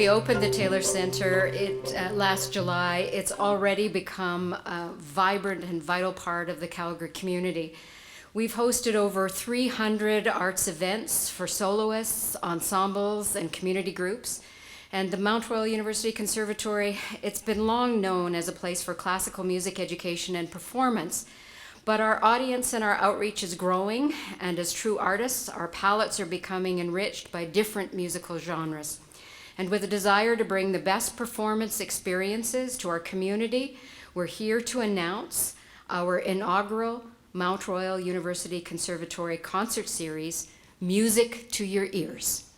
we opened the Taylor Center last July, it's already become a vibrant and vital part of the Calgary community. We've hosted over 300 arts events for soloists, ensembles, and community groups. And the Mount Royal University Conservatory, it's been long known as a place for classical music education and performance. But our audience and our outreach is growing, and as true artists, our palettes are becoming enriched by different musical genres. And with a desire to bring the best performance experiences to our community, we're here to announce our inaugural Mount Royal University Conservatory concert series, Music to Your Ears.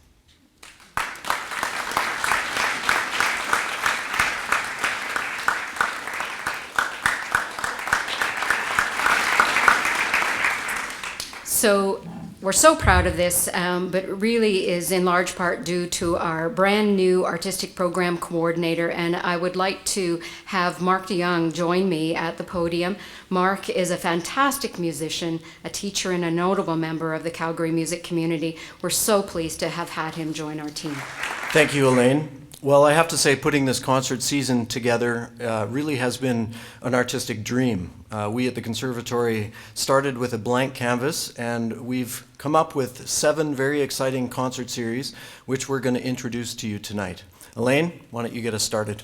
So we're so proud of this, but it really is in large part due to our brand new artistic program coordinator, and I would like to have Mark DeYoung join me at the podium. Mark is a fantastic musician, a teacher, and a notable member of the Calgary music community. We're so pleased to have had him join our team. Thank you, Elaine. Well, I have to say, putting this concert season together really has been an artistic dream. We at the Conservatory started with a blank canvas, and we've come up with 7 very exciting concert series, which we're going to introduce to you tonight. Elaine, why don't you get us started?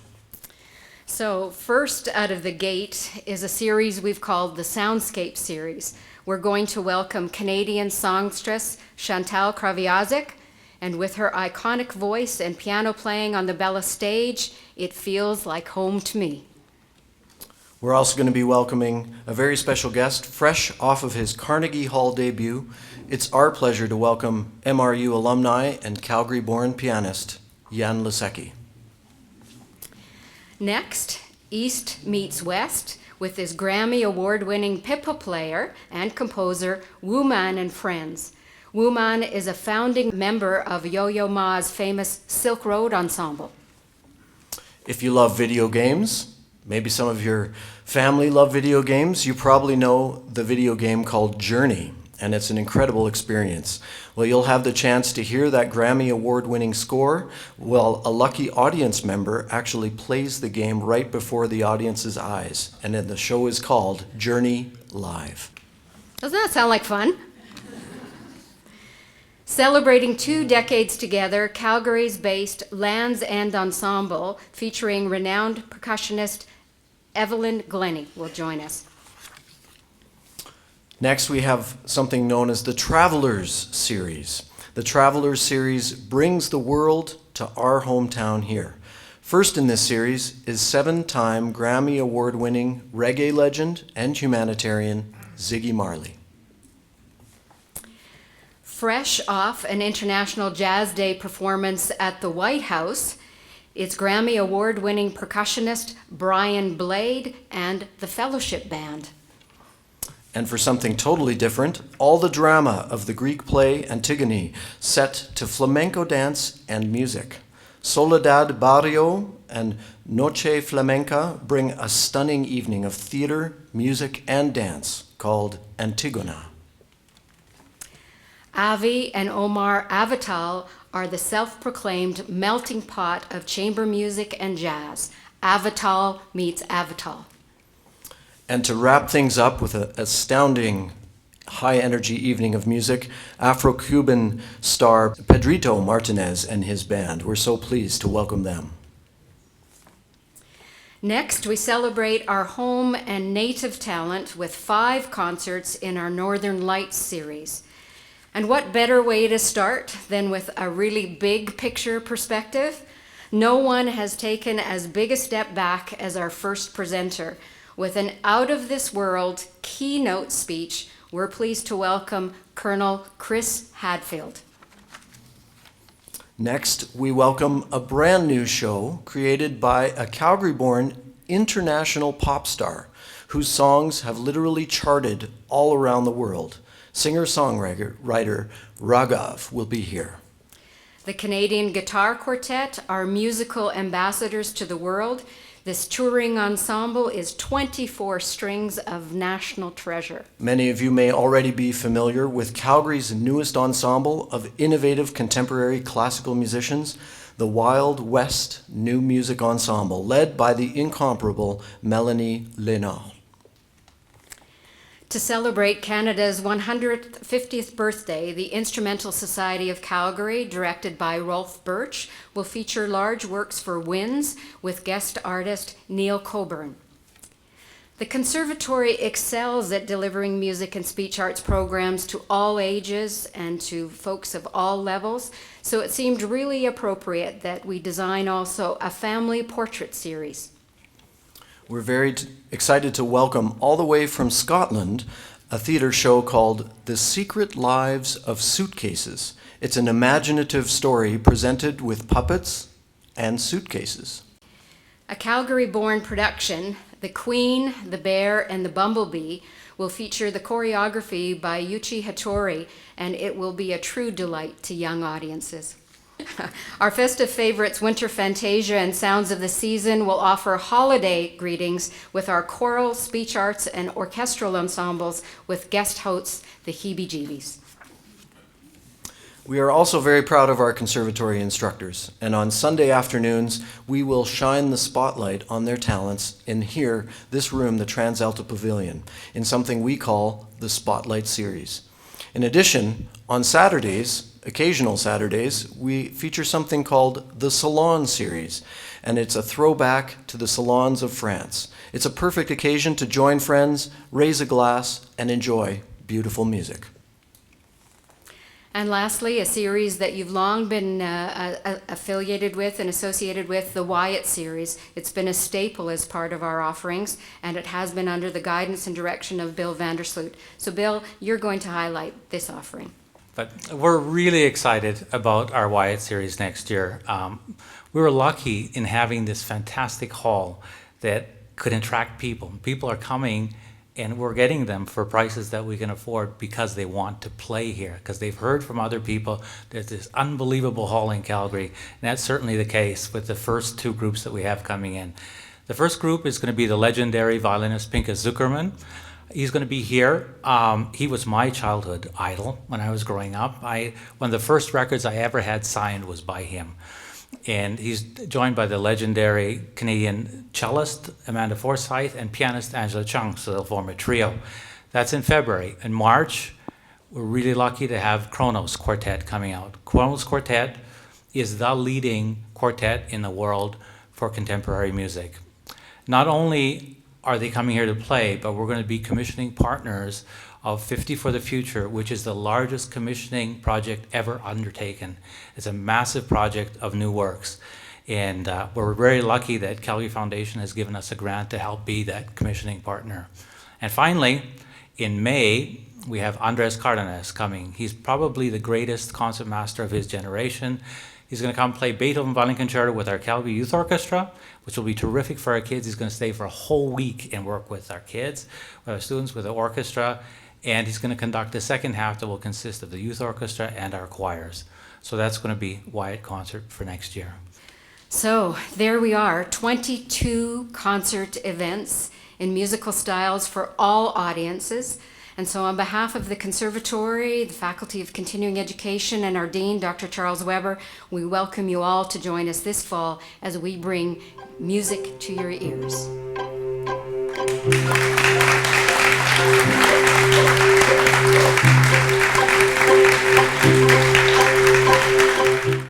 So first out of the gate is a series we've called the Soundscape Series. We're going to welcome Canadian songstress Chantal Kraviazik, and with her iconic voice and piano playing on the Bella stage, it feels like home to me. We're also going to be welcoming a very special guest, fresh off of his Carnegie Hall debut. It's our pleasure to welcome MRU alumni and Calgary-born pianist, Jan Lisecki. Next, East meets West with his Grammy Award-winning pipa player and composer, Wu Man and Friends. Wu Man is a founding member of Yo-Yo Ma's famous Silk Road Ensemble. If you love video games, maybe some of your family love video games, you probably know the video game called Journey, and it's an incredible experience. Well, you'll have the chance to hear that Grammy Award-winning score while a lucky audience member actually plays the game right before the audience's eyes, and then the show is called Journey Live. Doesn't that sound like fun? Celebrating 2 decades together, Calgary's based Land's End Ensemble, featuring renowned percussionist Evelyn Glennie, will join us. Next, we have something known as the Travelers Series. The Travelers Series brings the world to our hometown here. First in this series is 7-time Grammy Award-winning reggae legend and humanitarian Ziggy Marley. Fresh off an International Jazz Day performance at the White House, it's Grammy Award-winning percussionist Brian Blade and the Fellowship Band. And for something totally different, all the drama of the Greek play Antigone set to flamenco dance and music. Soledad Barrio and Noche Flamenca bring a stunning evening of theater, music, and dance called Antigona. Avi and Omar Avital are the self-proclaimed melting pot of chamber music and jazz. Avital meets Avital. And to wrap things up with an astounding high-energy evening of music, Afro-Cuban star Pedrito Martinez and his band. We're so pleased to welcome them. Next, we celebrate our home and native talent with 5 concerts in our Northern Lights series. And what better way to start than with a really big picture perspective? No one has taken as big a step back as our first presenter. With an out-of-this-world keynote speech, we're pleased to welcome Colonel Chris Hadfield. Next, we welcome a brand new show created by a Calgary-born international pop star whose songs have literally charted all around the world. Singer-songwriter Raghav will be here. The Canadian Guitar Quartet are musical ambassadors to the world. This touring ensemble is 24 strings of national treasure. Many of you may already be familiar with Calgary's newest ensemble of innovative contemporary classical musicians. the Wild West New Music Ensemble, led by the incomparable Melanie Lénard. To celebrate Canada's 150th birthday, the Instrumental Society of Calgary, directed by Rolf Birch, will feature large works for winds with guest artist Neil Coburn. The Conservatory excels at delivering music and speech arts programs to all ages and to folks of all levels, so it seemed really appropriate that we design also a family portrait series. We're very excited to welcome all the way from Scotland a theater show called The Secret Lives of Suitcases. It's an imaginative story presented with puppets and suitcases. A Calgary-born production, The Queen, the Bear, and the Bumblebee, will feature the choreography by Yuichi Hattori, and it will be a true delight to young audiences. Our festive favorites, Winter Fantasia and Sounds of the Season, will offer holiday greetings with our choral, speech arts, and orchestral ensembles with guest hosts, the Heebie-Jeebies. We are also very proud of our conservatory instructors, and on Sunday afternoons, we will shine the spotlight on their talents in here, this room, the TransAlta Pavilion, in something we call the Spotlight Series. In addition, on Saturdays, occasional Saturdays, we feature something called the Salon Series, and it's a throwback to the salons of France. It's a perfect occasion to join friends, raise a glass, and enjoy beautiful music. And lastly, a series that you've long been affiliated with and associated with, the Wyatt series. It's been a staple as part of our offerings, and it has been under the guidance and direction of Bill Vandersloot. So Bill, you're going to highlight this offering. But we're really excited about our Wyatt series next year. We were lucky in having this fantastic hall that could attract people. People are coming, and we're getting them for prices that we can afford because they want to play here, because they've heard from other people there's this unbelievable hall in Calgary, and that's certainly the case with the first two groups that we have coming in. The first group is going to be the legendary violinist Pinchas Zuckerman. He's going to be here. He was my childhood idol when I was growing up. One of the first records I ever had signed was by him. And he's joined by the legendary Canadian cellist Amanda Forsyth and pianist Angela Chung, so they'll form a trio. That's in February. In March, we're really lucky to have Kronos Quartet coming out. Kronos Quartet is the leading quartet in the world for contemporary music. Not only are they coming here to play, but we're going to be commissioning partners of 50 for the Future, which is the largest commissioning project ever undertaken. It's a massive project of new works. And we're very lucky that Calgary Foundation has given us a grant to help be that commissioning partner. And finally, in May, we have Andres Cardenas coming. He's probably the greatest concertmaster of his generation. He's going to come play Beethoven Violin Concerto with our Calgary Youth Orchestra, which will be terrific for our kids. He's going to stay for a whole week and work with our kids, with our students, with the orchestra. And he's going to conduct the second half that will consist of the youth orchestra and our choirs. So that's going to be Wyatt concert for next year. So there we are, 22 concert events in musical styles for all audiences. And so on behalf of the Conservatory, the Faculty of Continuing Education, and our Dean, Dr. Charles Weber, we welcome you all to join us this fall as we bring music to your ears.